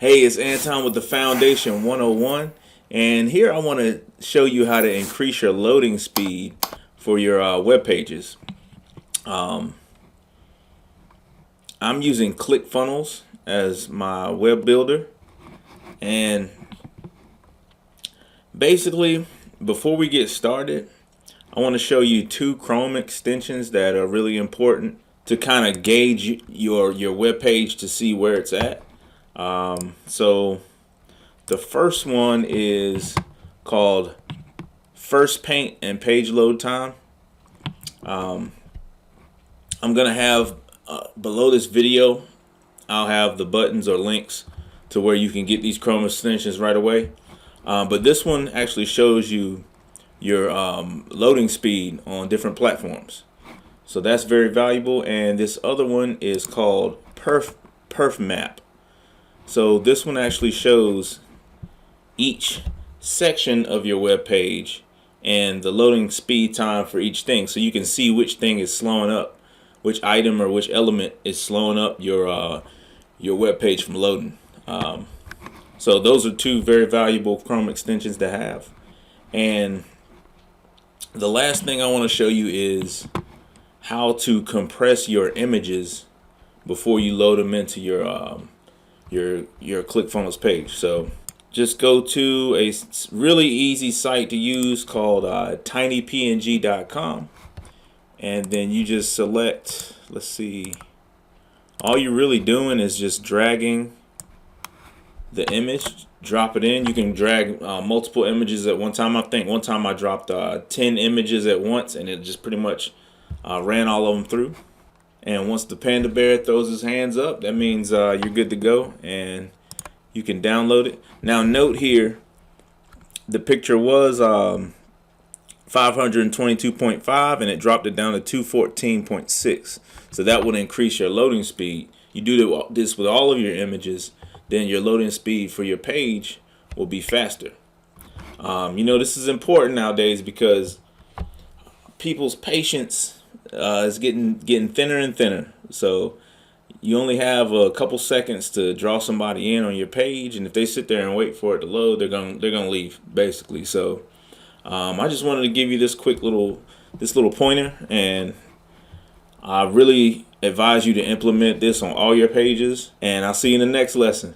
Hey, it's Anton with the Foundation 101, and here I want to show you how to increase your loading speed for your web pages. I'm using ClickFunnels as my web builder, and basically, before we get started, I want to show you two Chrome extensions that are really important to kind of gauge your web page to see where it's at. So the first one is called First Paint and Page Load Time. I'm gonna have below this video, I'll have the buttons or links to where you can get these Chrome extensions right away. But this one actually shows you your loading speed on different platforms. So that's very valuable. And this other one is called Perf Map. So this one actually shows each section of your web page and the loading speed time for each thing, so you can see which thing is slowing up, which item or which element is slowing up your web page from loading. So those are two very valuable Chrome extensions to have. And the last thing I want to show you is how to compress your images before you load them into your ClickFunnels page. So just go to a really easy site to use called tinypng.com, and then you just select, let's see, all you're really doing is just dragging the image, drop it in. You can drag multiple images at one time. I think one time I dropped 10 images at once, and it just pretty much ran all of them through. And once the panda bear throws his hands up, that means you're good to go and you can download it. Now note here, the picture was 522.5 and it dropped it down to 214.6. So that would increase your loading speed. You do this with all of your images, then your loading speed for your page will be faster. This is important nowadays because people's patience is getting thinner and thinner. So you only have a couple seconds to draw somebody in on your page, and if they sit there and wait for it to load, they're gonna leave basically. So I just wanted to give you this quick little pointer, and I really advise you to implement this on all your pages. And I'll see you in the next lesson.